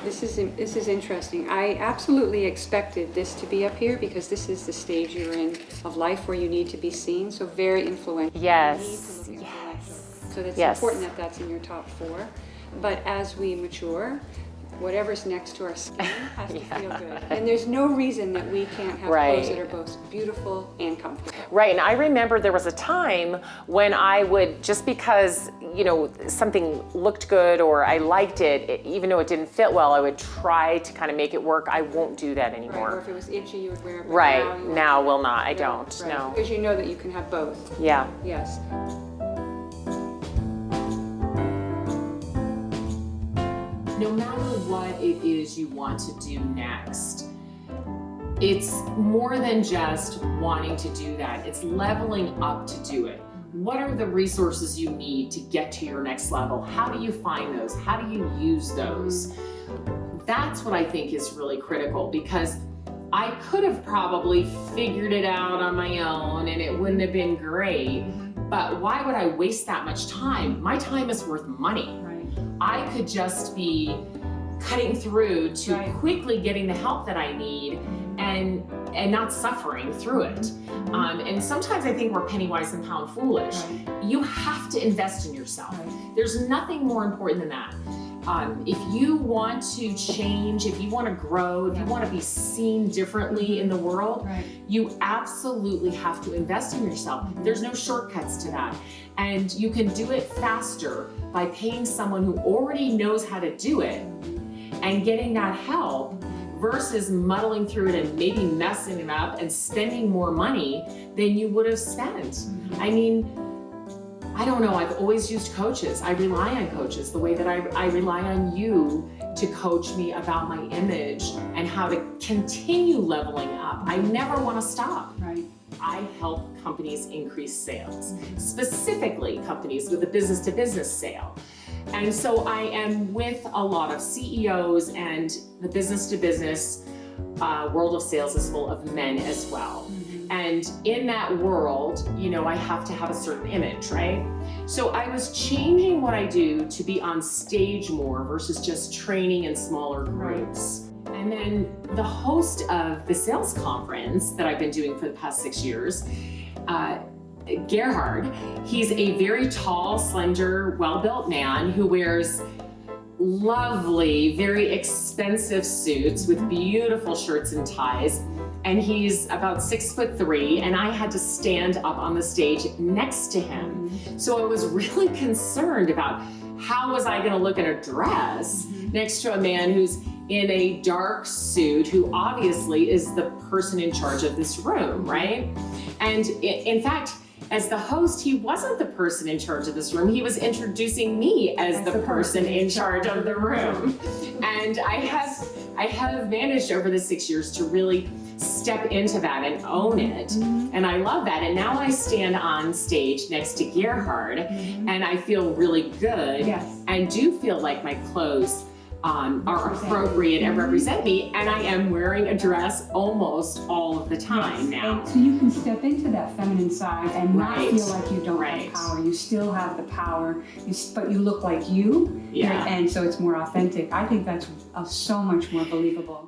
This is interesting. I absolutely expected this to be up here because this is the stage you're in of life where you need to be seen. So very influential. Yes. You need to look influential. So it's Yes. important that that's in your top 4. But as we mature, whatever's next to our skin has to feel good. And there's no reason that we can't have clothes that are both beautiful and comfortable. Right, and I remember there was a time when I would, just because, you know, something looked good or I liked it, even though it didn't fit well, I would try to kind of make it work. I won't do that anymore. Right, or if it was itchy, you would wear it. But Right, now will not, I Yeah, don't, right. no. Because you know that you can have both. Yeah. Yes. No matter what it is you want to do next, it's more than just wanting to do that. It's leveling up to do it. What are the resources you need to get to your next level? How do you find those? How do you use those? That's what I think is really critical, because I could have probably figured it out on my own and it wouldn't have been great, but why would I waste that much time? My time is worth money. Right. I could just be cutting through to quickly getting the help that I need and not suffering through it. And sometimes I think we're penny wise and pound foolish. You have to invest in yourself. There's nothing more important than that. If you want to change, if you want to grow, if you want to be seen differently in the world, you absolutely have to invest in yourself. There's no shortcuts to that. And you can do it faster by paying someone who already knows how to do it and getting that help versus muddling through it and maybe messing it up and spending more money than you would have spent. I mean, I don't know, I've always used coaches. I rely on coaches the way that I rely on you to coach me about my image and how to continue leveling up. I never want to stop. Right. I help companies increase sales, specifically companies with a business-to-business sale. And so I am with a lot of CEOs, and the business-to-business world of sales is full of men as well. And in that world, you know, I have to have a certain image, right? So I was changing what I do to be on stage more versus just training in smaller groups. And then the host of the sales conference that I've been doing for the past 6 years, Gerhard, he's a very tall, slender, well-built man who wears lovely, very expensive suits with beautiful shirts and ties. And he's about 6'3", and I had to stand up on the stage next to him. So I was really concerned about how was I gonna look in a dress next to a man who's in a dark suit, who obviously is the person in charge of this room, right? And in fact, as the host, he wasn't the person in charge of this room. He was introducing me as the person in charge of the room. And I have managed over the 6 years to really step into that and own it. And I love that. And now I stand on stage next to Gerhard and I feel really good and do feel like my clothes are appropriate and represent me, and I am wearing a dress almost all of the time now. And so you can step into that feminine side and not feel like you don't have power. You still have the power, but you look like you, and so it's more authentic. I think that's so much more believable.